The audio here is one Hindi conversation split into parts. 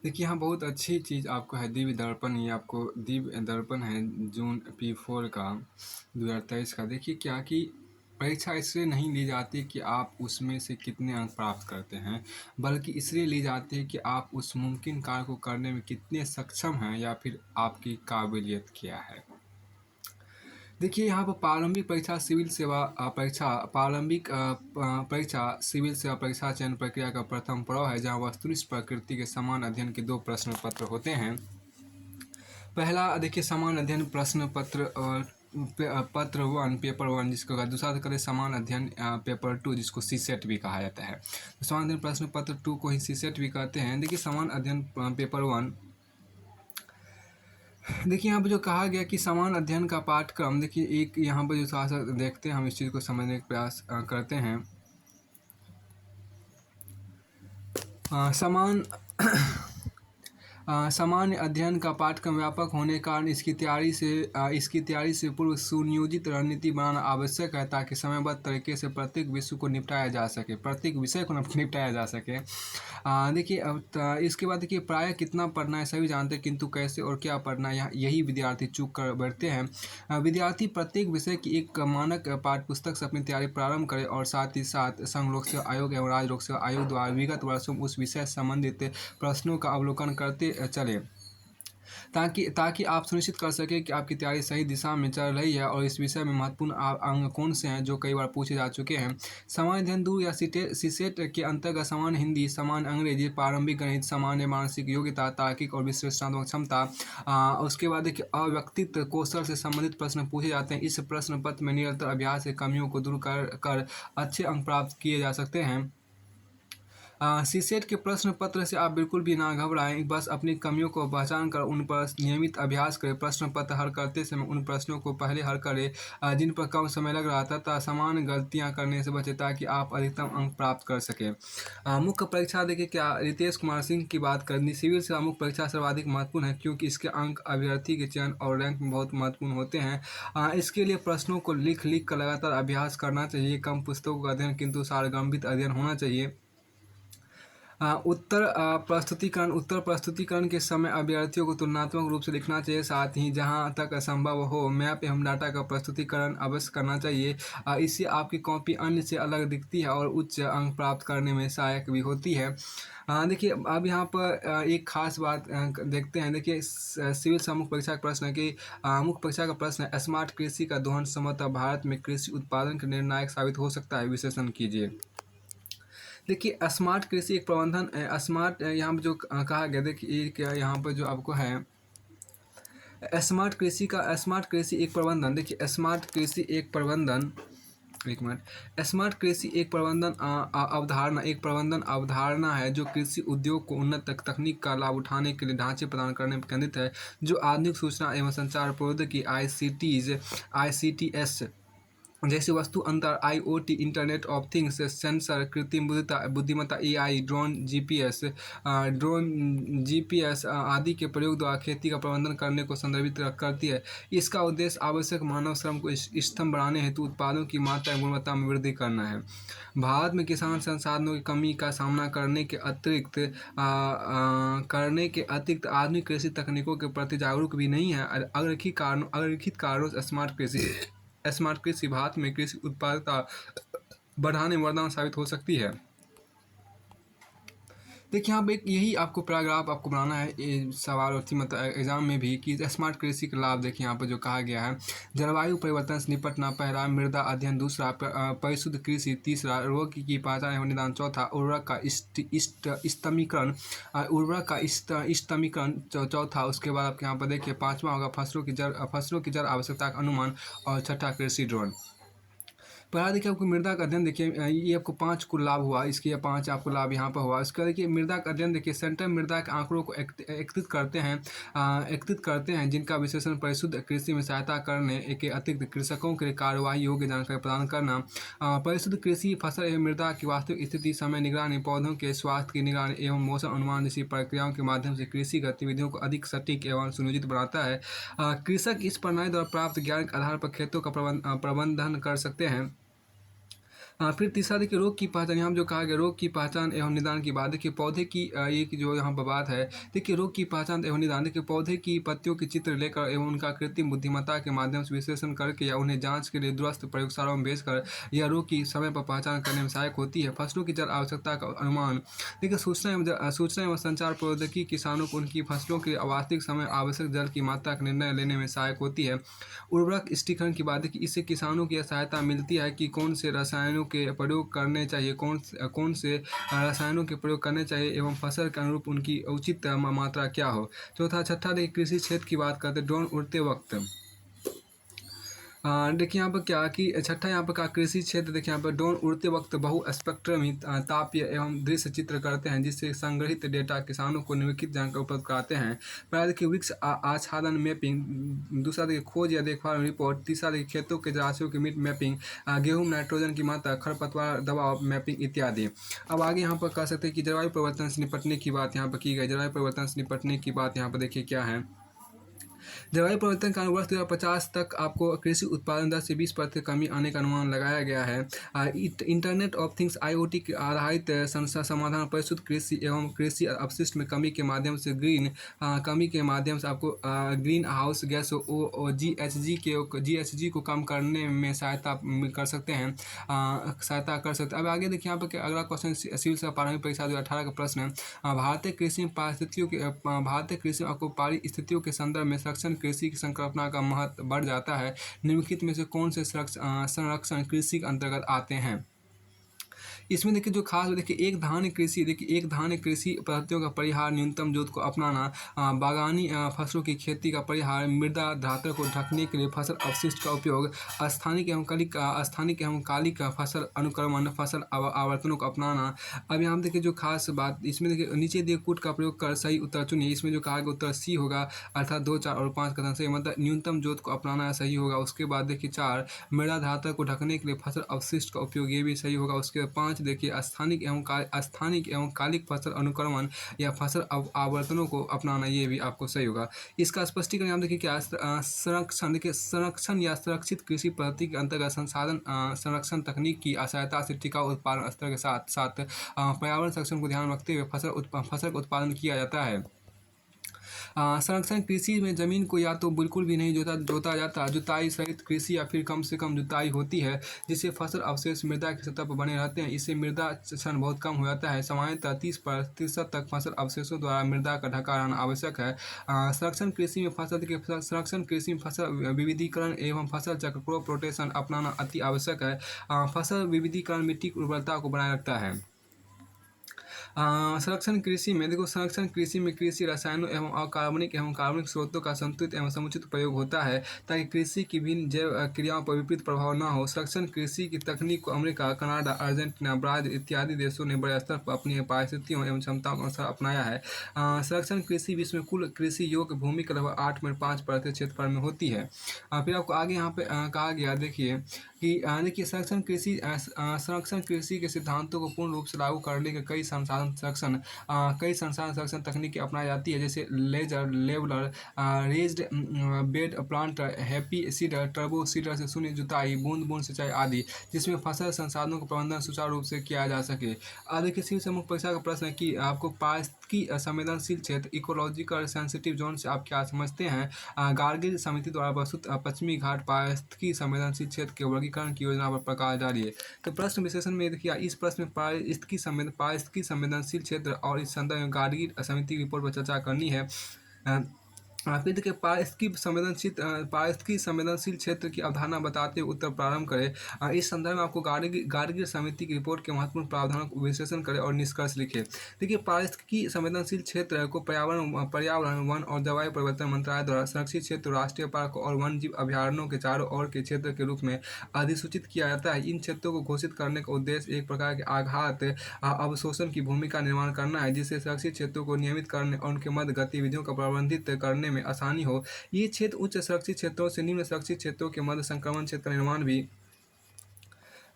देखिए, यहाँ बहुत अच्छी चीज़ आपको है दिव्य दर्पण, ये आपको दिव्य दर्पण है जून P4 का 2023 का। देखिए क्या कि परीक्षा इसलिए नहीं ली जाती कि आप उसमें से कितने अंक प्राप्त करते हैं, बल्कि इसलिए ली जाती है कि आप उस मुमकिन कार्य को करने में कितने सक्षम हैं या फिर आपकी काबिलियत क्या है। देखिए यहाँ पर प्रारंभिक परीक्षा सिविल सेवा परीक्षा प्रारंभिक परीक्षा सिविल सेवा परीक्षा चयन प्रक्रिया का प्रथम पड़ाव है, जहाँ वस्तुनिष्ठ प्रकृति के समान अध्ययन के 2 प्रश्न पत्र होते हैं। पहला देखिए समान अध्ययन प्रश्न पत्र और पत्र 1 पेपर 1 जिसको कहा, दूसरा करें समान अध्ययन पेपर 2 जिसको सीसेट भी कहा जाता है। तो समान अध्ययन प्रश्न पत्र 2 को ही सीसेट भी कहते हैं। देखिए समान अध्ययन पेपर 1, देखिए यहाँ पे जो कहा गया कि समान अध्ययन का पाठ्यक्रम, देखिए एक यहाँ पर जो थोड़ा सा देखते हैं हम इस चीज़ को समझने का प्रयास करते हैं। समान सामान्य अध्ययन का पाठ्यक्रम व्यापक होने के कारण इसकी तैयारी से पूर्व सुनियोजित रणनीति बनाना आवश्यक है, ताकि समयबद्ध तरीके से प्रत्येक विषय को निपटाया जा सके। देखिए अब इसके बाद देखिए प्रायः कितना पढ़ना है सभी जानते हैं, किंतु कैसे और क्या पढ़ना है यही विद्यार्थी चूक कर बैठते हैं। विद्यार्थी प्रत्येक विषय की एक मानक पाठ्यपुस्तक से अपनी तैयारी प्रारंभ करे और साथ ही साथ संघ लोक सेवा आयोग एवं राज्य लोक सेवा आयोग द्वारा विगत वर्षों में उस विषय से संबंधित प्रश्नों का अवलोकन करते चले, ताकि आप सुनिश्चित कर सकें कि आपकी तैयारी सही दिशा में चल रही है। और इस विषय में महत्वपूर्ण अंग कौन से हैं जो कई बार पूछे जा चुके हैं। सामान्य अध्ययन 2 या सीसेट के अंतर्गत सामान्य हिंदी, सामान्य अंग्रेजी, प्रारंभिक गणित, सामान्य मानसिक योग्यता, तार्किक और विश्लेषणात्मक क्षमता। उसके बाद देखिए अव्यक्तित्व कौशल से संबंधित प्रश्न पूछे जाते हैं। इस प्रश्न पत्र में निरंतर अभ्यास से कमियों को दूर कर अच्छे अंक प्राप्त किए जा सकते हैं। सीसेट के प्रश्न पत्र से आप बिल्कुल भी ना घबराएं, बस अपनी कमियों को पहचान कर उन पर नियमित अभ्यास करें। प्रश्न पत्र हल करते समय उन प्रश्नों को पहले हल करें जिन पर कम समय लग रहा था, तथा समान गलतियां करने से बचें ताकि आप अधिकतम अंक प्राप्त कर सकें। मुख्य परीक्षा देखिए क्या रितेश कुमार सिंह की बात करनी, सिविल सेवा मुख्य परीक्षा सर्वाधिक महत्वपूर्ण है, क्योंकि इसके अंक अभ्यर्थी के चयन और रैंक में बहुत महत्वपूर्ण होते हैं। इसके लिए प्रश्नों को लिख कर लगातार अभ्यास करना चाहिए। कम पुस्तकों का अध्ययन किंतु सारगर्भित अध्ययन होना चाहिए। उत्तर प्रस्तुतिकरण के समय अभ्यर्थियों को तुलनात्मक रूप से लिखना चाहिए। साथ ही जहां तक संभव हो मैप एवं डाटा का प्रस्तुतिकरण अवश्य करना चाहिए। इससे आपकी कॉपी अन्य से अलग दिखती है और उच्च अंक प्राप्त करने में सहायक भी होती है। देखिए अब यहाँ पर एक खास बात देखते हैं। देखिए सिविल सम्मुख परीक्षा का प्रश्न है कि मुख्य परीक्षा का प्रश्न है, स्मार्ट कृषि का दोहन संभवतः भारत में कृषि उत्पादन के निर्णायक साबित हो सकता है, विश्लेषण कीजिए। देखिए स्मार्ट कृषि एक प्रबंधन स्मार्ट यहाँ पर जो कहा गया, देखिए क्या यहाँ पर जो आपको है स्मार्ट कृषि एक प्रबंधन, देखिए स्मार्ट कृषि एक प्रबंधन, एक मिनट, स्मार्ट कृषि एक प्रबंधन अवधारणा है जो कृषि उद्योग को उन्नत तकनीक का लाभ उठाने के लिए ढांचे प्रदान करने पर केंद्रित है, जो आधुनिक सूचना एवं संचार प्रौद्योगिकी ICTs जैसे वस्तु अंतर, IoT, internet of things, sensor, कृत्रिम बुद्धिमत्ता, AI, ड्रोन GPS आदि के प्रयोग द्वारा खेती का प्रबंधन करने को संदर्भित करती है। इसका उद्देश्य आवश्यक मानव श्रम को स्तंभ बढ़ाने हेतु उत्पादों की मात्रा एवं गुणवत्ता में वृद्धि करना है। भारत में किसान संसाधनों की कमी का सामना करने के अतिरिक्त आधुनिक कृषि तकनीकों के प्रति जागरूक भी नहीं है। अग्रलिखित कारणों से स्मार्ट कृषि भारत में कृषि उत्पादकता बढ़ाने में वरदान साबित हो सकती है। देखिए यहाँ पे एक यही आपको पैराग्राफ आपको बनाना है, ये सवाल और थी मतलब एग्जाम में भी, कि स्मार्ट कृषि का लाभ। देखिए यहाँ पर जो कहा गया है, जलवायु परिवर्तन से निपटना पहला, मृदा अध्ययन दूसरा, परिशुद्ध कृषि तीसरा, रोग की पहचान एवं निदान चौथा, उर्वरक का स्तमीकरण चौथा। उसके बाद आपके यहाँ पर देखिए पाँचवा होगा फसलों की जड़ आवश्यकता का अनुमान, और छठा कृषि ड्रोन। पहला देखिए आपको मृदा का अध्ययन, देखिए ये आपको 5 कुल लाभ हुआ, इसके 5 आपको लाभ यहाँ पर हुआ। इसका देखिए मृदा का अध्ययन, देखिए सेंटर मृदा के आंकड़ों को एकत्रित करते हैं जिनका विश्लेषण परिशुद्ध कृषि में सहायता करने के अतिरिक्त कृषकों के लिए कार्यवाही योग्य जानकारी प्रदान करना। परिशुद्ध कृषि फसल एवं मृदा की वास्तविक स्थिति, समय निगरानी, पौधों के स्वास्थ्य की निगरानी एवं मौसम अनुमान जैसी प्रक्रियाओं के माध्यम से कृषि गतिविधियों को अधिक सटीक एवं सुनियोजित बनाता है। कृषक इस प्रणाली द्वारा प्राप्त ज्ञान के आधार पर खेतों का प्रबंधन कर सकते हैं। फिर तीसरा देखिए रोग की पहचान, यहाँ जो कहा गया रोग की पहचान एवं निदान की बात। देखिए पौधे की ये की जो यहाँ पर बात है, देखिए रोग की पहचान एवं निदान। देखिए पौधे की पत्तियों के चित्र लेकर एवं उनका कृत्रिम बुद्धिमत्ता के माध्यम से विश्लेषण करके या उन्हें जांच के लिए दूरस्थ प्रयोगशालाओं में भेजकर यह रोग की समय पर पहचान करने में सहायक होती है। फसलों की जल आवश्यकता का अनुमान। देखिए सूचना एवं संचार प्रौद्योगिकी किसानों को उनकी फसलों के वास्तविक समय आवश्यक जल की मात्रा का निर्णय लेने में सहायक होती है। उर्वरक स्टिकरण की बात है कि इससे किसानों की यह सहायता मिलती है कि कौन से रसायनों के प्रयोग करने चाहिए, कौन से रसायनों के प्रयोग करने चाहिए एवं फसल के अनुरूप उनकी उचित मात्रा क्या हो। चौथा छठा देखिए कृषि क्षेत्र की बात करते हैं। ड्रोन उड़ते वक्त देखिए यहाँ पर क्या कि छठा यहाँ पर का कृषि क्षेत्र। देखिए यहाँ पर ड्रोन उड़ते वक्त बहु स्पेक्ट्रमी तापीय एवं दृश्य चित्र करते हैं, जिससे संग्रहित डेटा किसानों को निम्नलिखित जानकारी उपलब्ध कराते हैं। पहला देखिए वृक्ष आच्छादन मैपिंग। दूसरा देखिए खोज या देखभाल रिपोर्ट। तीसरा देखिए खेतों के जलाशयों की मीट मैपिंग। गेहूं नाइट्रोजन की मात्रा, खरपतवार दबाव मैपिंग इत्यादि। अब आगे यहाँ पर कह सकते हैं कि जलवायु परिवर्तन से निपटने की बात यहाँ पर की गई। जलवायु परिवर्तन से निपटने की बात यहाँ पर देखिए क्या है। जलवायु परिवर्तन के कारण वर्ष 2050 तक आपको कृषि उत्पादन दर से 20% कमी आने का अनुमान लगाया गया है। इंटरनेट ऑफ थिंग्स IoT के आधारित समाधान परिशुद्ध कृषि एवं कृषि अपशिष्ट में कमी के माध्यम से कमी के माध्यम से आपको ग्रीन हाउस गैस GHG को कम करने में सहायता कर सकते हैं, अब आगे देखिए यहाँ पर अगला क्वेश्चन सिविल सेवा प्रारंभिक परीक्षा 2018 का प्रश्न है। भारतीय कृषि में भारतीय कृषि आपको पारिस्थितियों के संदर्भ में संरक्षण कृषि की संकल्पना का महत्व बढ़ जाता है। निम्नलिखित में से कौन से संरक्षण कृषि के अंतर्गत आते हैं। इसमें देखिए जो खास देखिए एक धान्य कृषि पद्धतियों का परिहार, न्यूनतम जोत को अपनाना, बागानी फसलों की खेती का परिहार, मृदा धातु को ढकने के लिए फसल अपशिष्ट का उपयोग, स्थानिक एवं कालिक फसल अनुक्रमण, फसल आवर्तनों को अपनाना। अब यहाँ देखिए जो खास बात इसमें देखिए नीचे दिए कूट का प्रयोग कर सही उत्तर चुनिए। इसमें जो कहा गया उत्तर सी होगा, अर्थात 2, 4 और 5 कथन सही, मतलब न्यूनतम जोत को अपनाना सही होगा। उसके बाद देखिए 4 मृदा धातु को ढकने के लिए फसल अपशिष्ट का उपयोग, ये भी सही होगा। उसके बाद 5 देखिए स्थानिक एवं कालिक फसल अनुक्रमण या फसल आवर्तनों को अपनाना, ये भी आपको सही होगा। इसका स्पष्टीकरण हम देखिए क्या संरक्षण। देखिए संरक्षण या सुरक्षित कृषि पद्धति के अंतर्गत संसाधन संरक्षण तकनीक की सहायता से टिकाऊ उत्पादन स्तर के साथ साथ पर्यावरण संरक्षण को ध्यान रखते हुए फसल का उत्पादन किया जाता है। संरक्षण कृषि में जमीन को या तो बिल्कुल भी नहीं जोता जाता, जुताई सहित कृषि या फिर कम से कम जुताई होती है, जिससे फसल अवशेष मृदा की सतह पर बने रहते हैं। इससे मृदा क्षरण बहुत कम हो जाता है। सामान्यतः 30% तक फसल अवशेषों द्वारा मृदा का ढका रहना आवश्यक है। संरक्षण कृषि में फसल विविधीकरण एवं फसल चक्र क्रॉप रोटेशन अपनाना अति आवश्यक है। फसल विविधीकरण मिट्टी की उर्वरता को बनाए रखता है। संरक्षण कृषि में देखो संरक्षण कृषि में कृषि रसायनों एवं कार्बनिक स्रोतों का संतुलित एवं समुचित प्रयोग होता है, ताकि कृषि की विभिन्न जैव क्रियाओं पर विपरीत प्रभाव न हो। संरक्षण कृषि की तकनीक को अमेरिका, कनाडा, अर्जेंटीना, ब्राजील इत्यादि देशों ने बड़े स्तर पर अपनी परिस्थितियों एवं क्षमताओं के अनुसार अपनाया है। संरक्षण कृषि विश्व में कुल कृषि योग्य भूमि का लगभग 8.5% क्षेत्रफल में होती है। फिर आपको आगे यहाँ पे कहा गया देखिए कि देखिए संरक्षण कृषि के सिद्धांतों को पूर्ण रूप से लागू करने के कई संसाधन संरक्षण तकनीकें अपनाई जाती है, जैसे laser leveller, raised bed planter, happy seeder, turbo seeder से शून्य जुताई, बूंद सिंचाई आदि, जिसमें फसल संसाधनों का प्रबंधन सुचारू रूप से किया जा सके। देखिए सिविल मुख्य परीक्षा का प्रश्न है कि आपको पारिस्थितिकी संवेदनशील क्षेत्र इकोलॉजिकल सेंसिटिव जोन से आप क्या समझते हैं। गार्गिल समिति द्वारा प्रस्तुत पश्चिमी घाट पारिस्थितिकी संवेदनशील क्षेत्र के वर्गीकरण की योजना पर प्रकाश डाली है। तो प्रश्न विशेषण में देखिए इस प्रश्न में पारिस्थितिकी संवेदनशील क्षेत्र और इस संदर्भ में गार्गिल समिति की रिपोर्ट पर चर्चा करनी है। फिर देखिए पारिस्थितिकी संवेदनशील क्षेत्र की अवधारणा बताते हुए उत्तर प्रारंभ करें। इस संदर्भ में आपको गार्गिल समिति की रिपोर्ट के महत्वपूर्ण प्रावधानों को विश्लेषण करें और निष्कर्ष लिखें। देखिए पारिस्थितिकी संवेदनशील क्षेत्र को पर्यावरण वन और जलवायु परिवर्तन मंत्रालय द्वारा संरक्षित क्षेत्र, राष्ट्रीय पार्क और वन जीव अभ्यारण्यों के चारों ओर के क्षेत्र के रूप में अधिसूचित किया जाता है। इन क्षेत्रों को घोषित करने का उद्देश्य एक प्रकार के आघात अवशोषण की भूमिका निर्माण करना है, जिससे सुरक्षित क्षेत्रों को नियमित करने और उनके मध्य गतिविधियों का प्रबंधित करने में आसानी हो। ये क्षेत्र उच्च सुरक्षित क्षेत्रों से निम्न सुरक्षित क्षेत्रों के मध्य संक्रमण क्षेत्र का निर्माण भी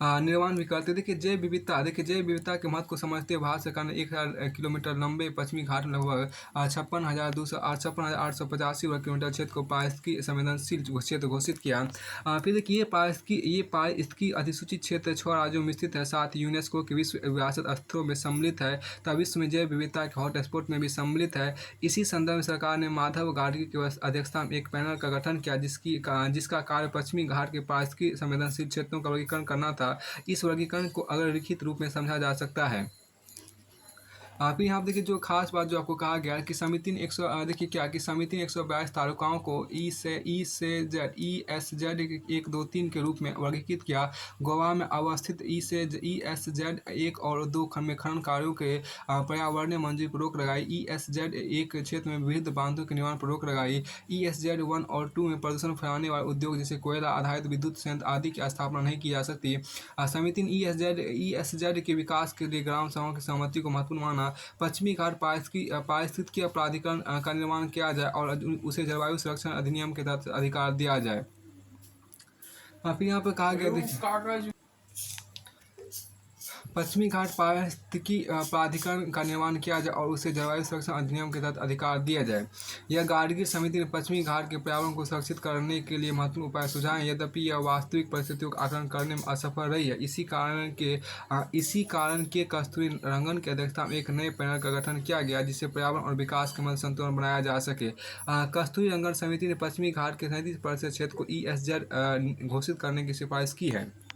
निर्माण भी करते हैं। देखिए जैव विविधता के महत्व को समझते हुए भारत सरकार ने 1000 किलोमीटर लंबे पश्चिमी घाट में लगभग 56,885 वर्ग किलोमीटर क्षेत्र को पारिस्थितिकी संवेदनशील क्षेत्र घोषित किया। फिर देखिए ये पारिस्थितिकी अधिसूचित क्षेत्र 6 राज्यों में स्थित है, साथ ही यूनेस्को के विश्व विरासत स्थलों में सम्मिलित है तथा विश्व में जैव विविधता के हॉटस्पॉट में भी सम्मिलित है। इसी संदर्भ में सरकार ने माधव गाडगिल की अध्यक्षता में एक पैनल का गठन किया, जिसका कार्य पश्चिमी घाट के पारिस्थितिकी संवेदनशील क्षेत्रों का वर्गीकरण करना था। इस वर्गीकरण को अगर लिखित रूप में समझा जा सकता है। फिर यहाँ पे देखिए जो खास बात जो आपको कहा गया है कि समिति ने देखिए क्या कि समिति ने 122 तालुकाओं को ESZ 1, 2, 3 के रूप में वर्गीकृत किया। गोवा में अवस्थित ESZ 1 और 2 में खनन कार्यों के पर्यावरणीय मंजूरी पर रोक लगाई। ESZ 1 क्षेत्र में विविध बांधों के निर्माण पर रोक लगाई। ESZ 1 और 2 में प्रदूषण फैलाने वाले उद्योग जैसे कोयला आधारित विद्युत संयंत्र आदि की स्थापना नहीं की जा सकती। समिति ने ESZ के विकास के लिए ग्राम सभाओं की सहमति को महत्वपूर्ण माना। पश्चिमी घाट पारिस्थितिकी प्राधिकरण का निर्माण किया जाए और उसे जलवायु संरक्षण अधिनियम के तहत अधिकार दिया जाए। फिर यहाँ पर कहा गया देखिए पश्चिमी घाट पारिस्थितिकी प्राधिकरण का निर्माण किया जाए और उसे जलवायु संरक्षण अधिनियम के तहत अधिकार दिया जाए। यह गाडगिल समिति ने पश्चिमी घाट के पर्यावरण को सुरक्षित करने के लिए महत्वपूर्ण उपाय सुझाए, यद्यपि यह वास्तविक परिस्थितियों का आकलन करने में असफल रही है। इसी कारण के कस्तूरी रंगन की अध्यक्षता में एक नए पैनल का गठन किया गया, जिससे पर्यावरण और विकास के मध्य संतुलन बनाया जा सके। कस्तूरी रंगन समिति ने पश्चिमी घाट के 37% क्षेत्र को ESZ घोषित करने की सिफारिश की है।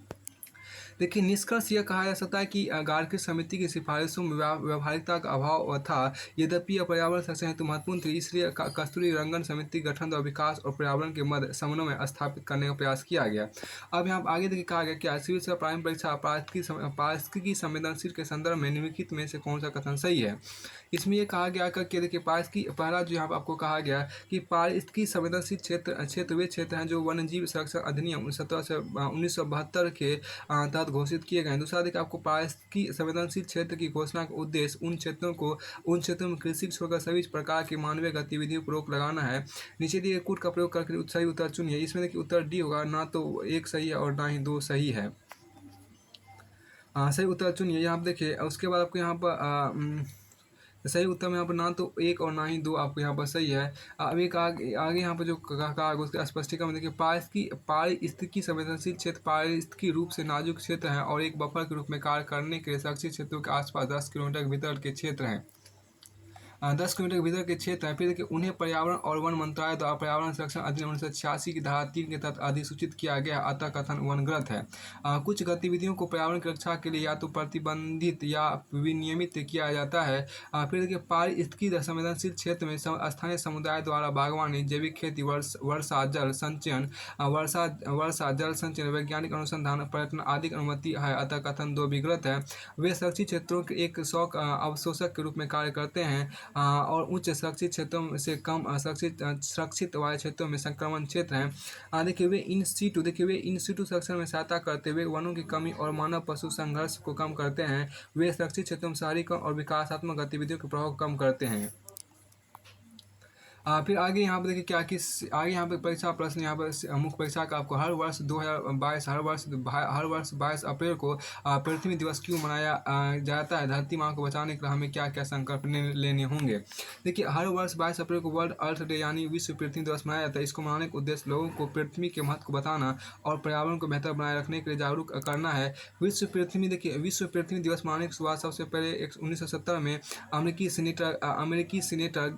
देखिए निष्कर्ष यह कहा जा सकता है कि गाडगिल समिति की सिफारिशों में व्यावहारिकता का अभाव था, यद्यपि यह पर्यावरण संरक्षण हेतु महत्वपूर्ण थी। इसलिए कस्तूरी रंगन समिति गठन द्वारा विकास और पर्यावरण के मध्य समन्वय स्थापित करने का प्रयास किया गया। अब यहाँ आगे देखिए कहा गया कि सिविल सेवा प्रारंभिक परीक्षा पारिस्थितिकी संवेदनशील के संदर्भ में निम्नलिखित में से कौन सा कथन सही है। इसमें यह कहा गया कि देखिए पारिस्थितिकी पहला जो यहाँ पर आपको कहा गया कि पारिस्थितिकी संवेदनशील क्षेत्र वे क्षेत्र हैं जो वन्यजीव संरक्षण अधिनियम 1972 के तहत घोषित किए गए। दूसरा देखिए आपको पारिस्थितिकी संवेदनशील क्षेत्र की घोषणा का उद्देश्य उन क्षेत्रों में कृषि छोड़कर सभी प्रकार की मानवीय गतिविधियों पर रोक लगाना है। नीचे दिए कूट का प्रयोग करके सही उत्तर चुनिए। इसमें देखिए उत्तर डी होगा, ना तो 1 सही है और ना ही 2 सही है। सही उत्तर चुनिए। यहाँ पर देखिए उसके बाद आपको यहाँ पर सही उत्तर में यहाँ पर ना तो 1 और ना ही 2 आपको यहाँ पर सही है। अब एक आगे यहाँ पर जो कहा उसके स्पष्टीकरण में देखिए पारिस्थितिकी संवेदनशील क्षेत्र पारिस्थितिकी रूप से नाजुक क्षेत्र है और एक बफर के रूप में कार्य करने के लिए सुरक्षित क्षेत्रों के आसपास 10 किलोमीटर के भीतर के क्षेत्र हैं। 10 किलोमीटर के भीतर के क्षेत्र हैं। फिर देखिए उन्हें पर्यावरण और वन मंत्रालय द्वारा पर्यावरण संरक्षण अधिनियम 1986 की धारा 3 के तहत अधिसूचित किया गया, अतः कथन वनगत है। कुछ गतिविधियों को पर्यावरण की रक्षा के लिए या तो प्रतिबंधित या विनियमित किया जाता है। फिर देखिए पारिस्थितिकी संवेदनशील क्षेत्र में स्थानीय समुदाय द्वारा बागवानी, जैविक खेती, वर्षा जल संचयन, वैज्ञानिक अनुसंधान, पर्यटन आदि की अनुमति है, अतः कथन 2 भी गलत है। वे सुरक्षित क्षेत्रों के एक शौक अवशोषक के रूप में कार्य करते हैं और उच्च सुरक्षित क्षेत्रों से कम सुरक्षित वायु क्षेत्रों में संक्रमण क्षेत्र हैं। देखिए वे इन सीटू संरक्षण में सहायता करते हुए वनों की कमी और मानव पशु संघर्ष को कम करते हैं। वे सुरक्षित क्षेत्रों में शहरीकरण और विकासात्मक गतिविधियों के प्रभाव को कम करते हैं। फिर आगे यहाँ पर देखिए आगे यहाँ पर परीक्षा प्रश्न यहाँ पर मुख्य परीक्षा का आपको हर वर्ष 2022 हर वर्ष 22 अप्रैल को पृथ्वी दिवस क्यों मनाया जाता है, धरती माँ को बचाने के लिए हमें क्या क्या संकल्प लेने होंगे। देखिए हर वर्ष 22 अप्रैल को वर्ल्ड अर्थ डे यानी विश्व पृथ्वी दिवस मनाया जाता है। इसको मनाने का उद्देश्य लोगों को पृथ्वी के महत्व को बताना और पर्यावरण को बेहतर बनाए रखने के लिए जागरूक करना है। विश्व पृथ्वी दिवस मनाने की शुरुआत सबसे पहले 1970 में अमेरिकी सीनेटर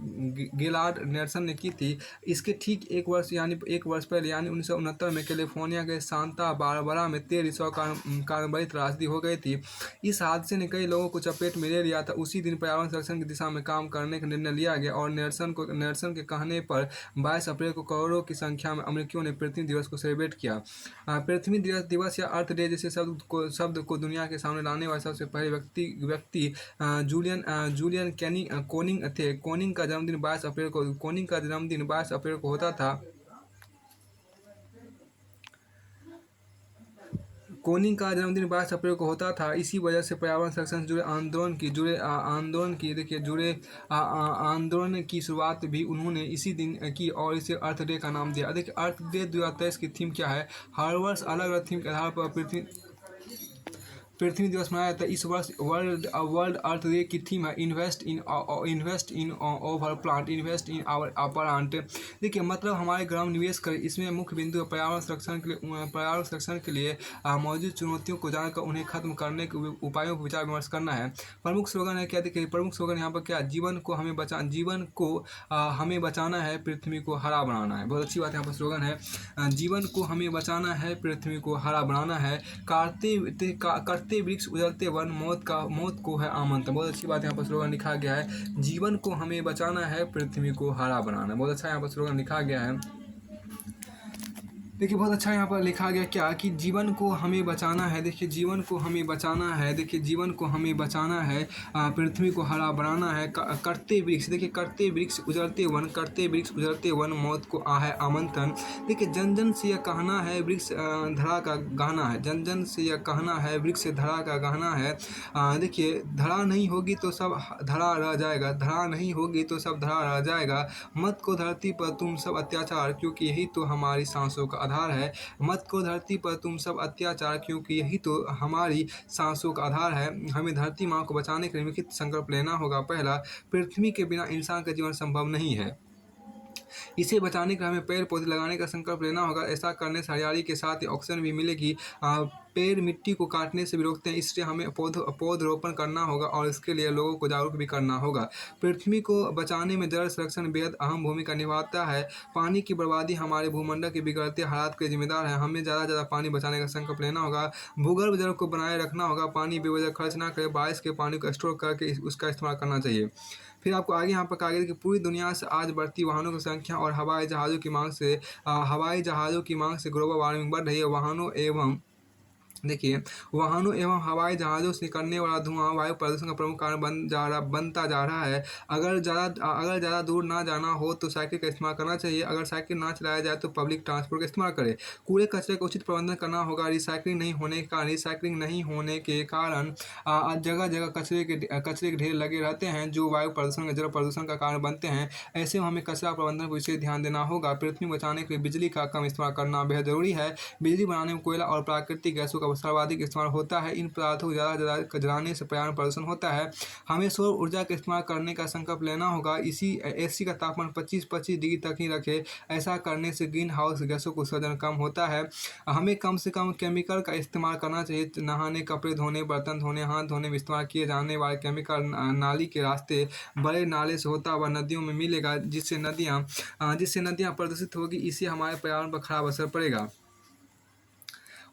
गेलार्ड नेल्सन ने की थी। इसके ठीक एक वर्ष पहले यानी 1969 में कैलिफोर्निया के सांता बारबरा में 1300 कार्बनिक त्रासदी हो गई थी। इस हादसे ने कई लोगों को चपेट में ले लिया था। उसी दिन पर्यावरण संरक्षण की दिशा में काम करने का निर्णय लिया गया और नेल्सन के कहने पर 22 अप्रैल को करोड़ों की संख्या में अमेरिकियों ने पृथ्वी दिवस को सेलिब्रेट किया। पृथ्वी दिवस या अर्थ डे जैसे शब्द को दुनिया के सामने लाने वाले सबसे पहले व्यक्ति जूलियन कोनिंग थे। कोनिंग का जन्मदिन 22 अप्रैल को होता था। कोनिंग का जन्मदिन 22 अप्रैल को होता था। इसी वजह से पर्यावरण संरक्षण से जुड़े आंदोलन की शुरुआत भी उन्होंने इसी दिन की और इसे अर्थ डे का नाम दिया। देखिए अर्थ डे 2023 की थीम क्या है। हर वर्ष अलग अलग थीम के आधार पर पृथ्वी पृथ्वी दिवस मनाया जाता है। इस वर्ष वर्ल्ड अर्थ डे की थीम है invest in over plant, invest in our plant. देखिए मतलब हमारे ग्राम निवेश करें। इसमें मुख्य बिंदु है पर्यावरण संरक्षण के लिए मौजूद चुनौतियों को जानकर उन्हें खत्म करने के उपायों पर विचार विमर्श करना है। प्रमुख स्लोगन है क्या, देखिए प्रमुख स्लोगन यहाँ पर क्या, जीवन को हमें बचाना है, पृथ्वी को हरा बनाना है। बहुत अच्छी बात यहाँ पर स्लोगन है, जीवन को हमें बचाना है, पृथ्वी को हरा बनाना है। करते वृक्ष उजड़ते वन, मौत को है आमंत्रण। बहुत अच्छी बात यहाँ पर स्लोगन लिखा गया है, जीवन को हमें बचाना है, पृथ्वी को हरा बनाना। बहुत अच्छा यहाँ पर स्लोगन लिखा गया है। देखिए बहुत अच्छा यहाँ पर लिखा गया क्या कि जीवन को हमें बचाना है। देखिए जीवन को हमें बचाना है, देखिए जीवन को हमें बचाना है, पृथ्वी को हरा बनाना है। करते वृक्ष, देखिए करते वृक्ष उजड़ते वन, करते वृक्ष उजड़ते वन, मौत को है आमंत्रण। देखिए जन जन से यह कहना है, वृक्ष धरा का गहना है। जन जन से यह कहना है, वृक्ष धरा का गहना है। देखिए धरा नहीं होगी तो सब धरा रह जाएगा, धरा नहीं होगी तो सब धरा रह जाएगा। मत को धरती पर तुम सब अत्याचार, क्योंकि यही तो हमारी सांसों का आधार है। मत को धरती पर तुम सब अत्याचार, क्योंकि यही तो हमारी सांसों का आधार है। हमें धरती माँ को बचाने के लिए लिखित संकल्प लेना होगा। पहला, पृथ्वी के बिना इंसान का जीवन संभव नहीं है, इसे बचाने का हमें पेड़ पौधे लगाने का संकल्प लेना होगा। ऐसा करने से हरियाली के साथ ही ऑक्सीजन भी मिलेगी। पेड़ मिट्टी को काटने से भी रोकते हैं, इसलिए हमें पौधरोपण करना होगा और इसके लिए लोगों को जागरूक भी करना होगा। पृथ्वी को बचाने में जल संरक्षण बेहद अहम भूमिका निभाता है। पानी की बर्बादी हमारे भूमंडल के बिगड़ते हालात के जिम्मेदार है। हमें ज़्यादा से ज़्यादा पानी बचाने का संकल्प लेना होगा। भूगर्भ जल को बनाए रखना होगा, पानी बेवजह खर्च ना करें, बारिश के पानी को स्टोर करके उसका इस्तेमाल करना चाहिए। फिर आपको आगे यहाँ पर कहा गया कि पूरी दुनिया से आज बढ़ती वाहनों की संख्या और हवाई जहाज़ों की मांग से ग्लोबल वार्मिंग बढ़ रही है। वाहनों एवं हवाई जहाज़ों से निकलने वाला धुआं वायु प्रदूषण का प्रमुख कारण बनता जा रहा है। अगर ज़्यादा दूर ना जाना हो तो साइकिल का इस्तेमाल करना चाहिए। अगर साइकिल ना चलाया जाए तो पब्लिक ट्रांसपोर्ट का इस्तेमाल करें। कूड़े कचरे का उचित प्रबंधन करना होगा। रिसाइकलिंग नहीं होने के कारण जगह जगह कचरे के ढेर लगे रहते हैं, जो वायु प्रदूषण जल प्रदूषण का कारण बनते हैं। ऐसे में हमें कचरा प्रबंधन पर विशेष ध्यान देना होगा। पृथ्वी बचाने के लिए बिजली का कम इस्तेमाल करना बेहद जरूरी है। बिजली बनाने में कोयला और प्राकृतिक गैसों का सर्वाधिक इस्तेमाल होता है। इन पदार्थों को ज़्यादा जलाने से पर्यावरण प्रदूषण होता है। हमें सौर ऊर्जा का इस्तेमाल करने का संकल्प लेना होगा। एसी का तापमान 25 डिग्री तक ही रखें। ऐसा करने से ग्रीन हाउस गैसों का उत्सर्जन कम होता है। हमें कम से कम केमिकल का इस्तेमाल करना चाहिए। नहाने, कपड़े धोने, बर्तन धोने, हाथ धोने में इस्तेमाल किए जाने वाले केमिकल नाली के रास्ते बड़े नाले से होता हुआ नदियों में मिलेगा, जिससे नदियाँ प्रदूषित होगी। इससे हमारे पर्यावरण पर खराब असर पड़ेगा।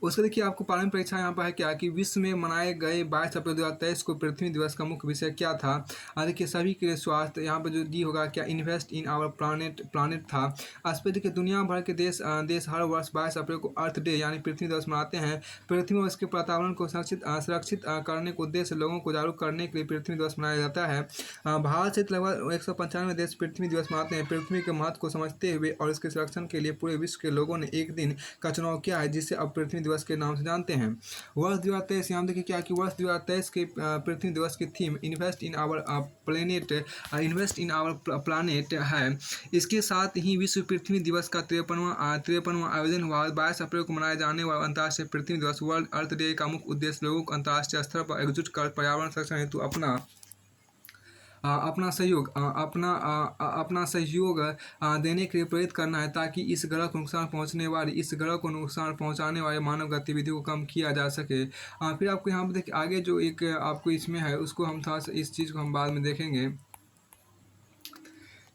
उसके देखिए आपको प्रारंभिक परीक्षा यहाँ पर है क्या कि विश्व में मनाए गए 22 अप्रैल 2023 को पृथ्वी दिवस का मुख्य विषय क्या था। देखिए सभी के लिए स्वास्थ्य, यहाँ पर जो दी होगा क्या, इन्वेस्ट इन आवर प्लानेट था। इस पर देखिए दुनिया भर के देश हर वर्ष 22 अप्रैल को अर्थ डे यानी पृथ्वी दिवस मनाते हैं। पृथ्वी और इसके वातावरण को सुरक्षित करने के उद्देश्य लोगों को जागरूक करने के लिए पृथ्वी दिवस मनाया जाता है। भारत सहित लगभग 195 देश पृथ्वी दिवस मनाते हैं। पृथ्वी के महत्व को समझते हुए और इसके संरक्षण के लिए पूरे विश्व के लोगों ने एक दिन का चुनाव किया है, जिसे अब पृथ्वी दिवस के नाम से जानते हैं। वर्ष 2023 यहाँ देखिए क्या कि वर्ष 2023 के पृथ्वी दिवस की theme invest in our planet है। इसके साथ ही विश्व पृथ्वी दिवस का 53वां आयोजन हुआ। 22 अप्रैल को मनाए जाने वाला अंतर्राष्ट्रीय पृथ्वी दिवस वर्ल्ड अर्थ डे का मुख्य उद्देश्य लोगों को अंतर्राष्ट्रीय स्तर पर एकजुट कर पर्यावरण संरक्षण हेतु अपना सहयोग देने के लिए प्रेरित करना है, ताकि इस ग्रह को नुकसान पहुंचाने वाले मानव गतिविधियों को कम किया जा सके। फिर आपको यहाँ पर देखिए आगे जो एक आपको इसमें है उसको हम थोड़ा सा इस चीज़ को हम बाद में देखेंगे।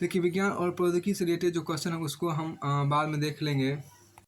देखिए विज्ञान और प्रौद्योगिकी से रिलेटेड जो क्वेश्चन है उसको हम बाद में देख लेंगे।